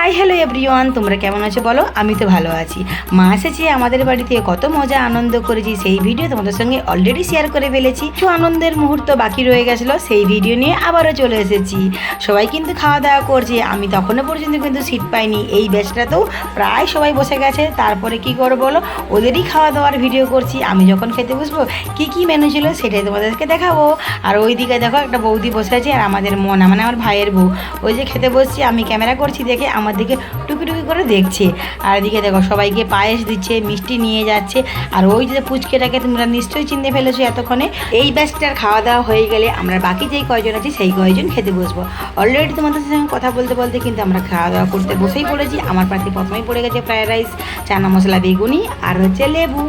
Hi hello everyone, তোমরা কেমন আছো বলো? আমি তো ভালো আছি। মা এসেছে আমাদের বাড়িতে, কত মজা আনন্দ করেছি সেই ভিডিও তোমাদের সঙ্গে অলরেডি শেয়ার করে ফেলেছি। কিছু আনন্দের মুহূর্ত বাকি রয়ে গেছিলো, সেই ভিডিও নিয়ে আবারও চলে এসেছি। সবাই কিন্তু খাওয়া দাওয়া করছে, আমি তখনও পর্যন্ত কিন্তু সিট পাইনি। এই ব্যাচটাতেও প্রায় সবাই বসে গেছে। তারপরে কি করবো বলো, ওদেরই খাওয়া দাওয়ার ভিডিও করছি। আমি যখন খেতে বসবো কী কী মেনু ছিল সেটাই তোমাদেরকে দেখাবো। আর ওই দিকে দেখো একটা বৌদি বসে আছে, আর আমাদের মনা মানে আমার ভাইয়ের বউ, ওই যে খেতে বসছি, আমি ক্যামেরা করছি দেখে আমার দিকে টুকি টুকি করে দেখছে। আর এদিকে দেখো সবাইকে পায়েস দিচ্ছে, মিষ্টি নিয়ে যাচ্ছে। আর ওই যে পুচকেটাকে তোমরা নিশ্চয়ই চিনতে ফেলেছো এতক্ষণে। এই ব্যাচটার খাওয়া দাওয়া হয়ে গেলে আমরা বাকি যেই কয়জন আছি সেই কয়জন খেতে বসবো। অলরেডি তোমাদের সঙ্গে কথা বলতে বলতে কিন্তু আমরা খাওয়া দাওয়া করতে বসেই পড়েছি। আমার পাতে প্রথমেই পড়ে গেছে ফ্রায়েড রাইস, চানা মশলা, বেগুনি আর হচ্ছে লেবু।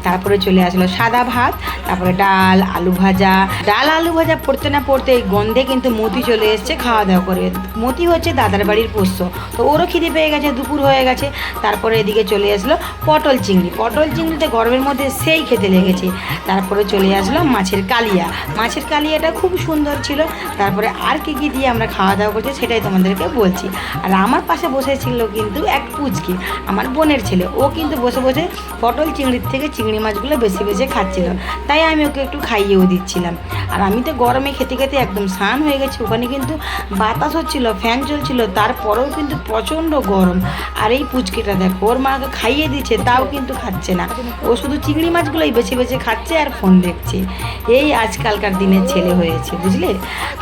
তারপরে চলে আসলো সাদা ভাত, তারপরে ডাল আলু ভাজা। ডাল আলু ভাজা পড়তে না পড়তে গন্ধে কিন্তু মতি চলে এসছে খাওয়া দাওয়া করে। মতি হচ্ছে দাদার বাড়ির পোষ্য, তো ওরও খিদে পেয়ে গেছে, দুপুর হয়ে গেছে। তারপরে এদিকে চলে আসলো পটল চিংড়ি। পটল চিংড়িতে গরমের মধ্যে সেই খেতে লেগেছে। তারপরে চলে আসলো মাছের কালিয়া। মাছের কালিয়াটা খুব সুন্দর ছিল। তারপরে আর কী কী দিয়ে আমরা খাওয়া দাওয়া করছি সেটাই তোমাদেরকে বলছি। আর আমার পাশে বসেছিল কিন্তু এক পুচকি, আমার বোনের ছেলে। ও কিন্তু বসে বসে পটল চিংড়ির থেকে চিংড়ি মাছগুলো বেশি বেশি খাচ্ছিল, তাই আমি ওকে একটু খাইয়েও দিচ্ছিলাম। আর আমি তো গরমে খেতে খেতে একদম স্নান হয়ে গেছি। ওখানে কিন্তু বাতাস হচ্ছিল, ফ্যান চলছিল, তারপরেও কিন্তু প্রচণ্ড গরম। আর এই পুচকিটা দেখো, ওর মাকে খাইয়ে দিচ্ছে তাও কিন্তু খাচ্ছে না। ও শুধু চিংড়ি মাছগুলোই বেছে বেছে খাচ্ছে আর ফোন দেখছে। এই আজকালকার দিনের ছেলে হয়েছে, বুঝলে।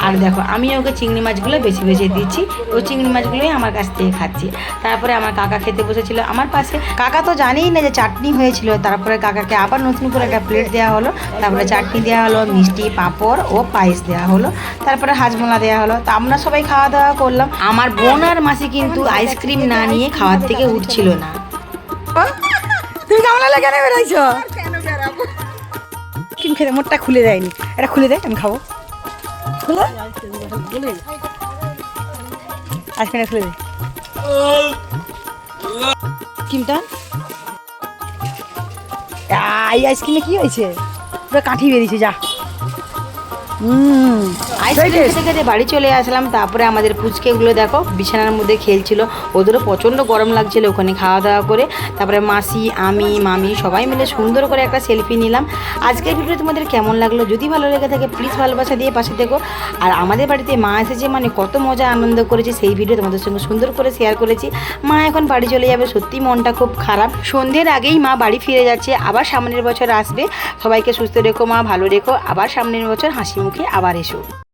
আর দেখো আমি ওকে চিংড়ি মাছগুলো বেছে বেছে দিচ্ছি, ও চিংড়ি মাছগুলোই আমার কাছ থেকে খাচ্ছে। তারপরে আমার কাকা খেতে বসেছিল আমার পাশে। কাকা তো জানেই না যে চাটনি হয়েছিল। তারপরে কাকাকে আবার নতুন করে একটা প্লেট দেওয়া হলো, তারপরে চাটনি দেওয়া হলো, মিষ্টি, পাঁপড় ও পায়েস দেওয়া হলো, তারপরে হাজমোলা দেওয়া হলো। তা আমরা সবাই খাওয়া দাওয়া করলাম। আমার বোন আর মাসি কিন্তু আইসক্রিম না নিয়ে খাওয়ার থেকে উঠছিল না। তুমি কেমন লাগে কেন বেড়াইছো? আইসক্রিম খেতে মোটটা খুলে দেয়নি, এটা খুলে দেয়, আমি খাবো। খুলে আইসক্রিমটা খুলে দে। আইসক্রিমটা এই আইসক্রিমে কি হয়েছে? পুরো কাঠি বেরিয়েছে, যা। আইসক্রিম খেতে খেতে বাড়ি চলে আসলাম। তারপরে আমাদের পুচকেগুলো দেখো বিছানার মধ্যে খেলছিল, ওদেরও প্রচণ্ড গরম লাগছিল ওখানে খাওয়া দাওয়া করে। তারপরে মাসি, আমি, মামি সবাই মিলে সুন্দর করে একটা সেলফি নিলাম। আজকের ভিডিও তোমাদের কেমন লাগলো? যদি ভালো লেগে থাকে প্লিজ ভালোবাসা দিয়ে পাশে থেকো। আর আমাদের বাড়িতে মা এসেছে মানে কত মজা আনন্দ করেছি সেই ভিডিও তোমাদের সঙ্গে সুন্দর করে শেয়ার করেছি। মা এখন বাড়ি চলে যাবে, সত্যি মনটা খুব খারাপ। সন্ধ্যের আগেই মা বাড়ি ফিরে যাচ্ছে, আবার সামনের বছর আসবে। সবাইকে সুস্থ রেখো মা, ভালো রেখো, আবার সামনের বছর হাসি মুখে আবার এসো।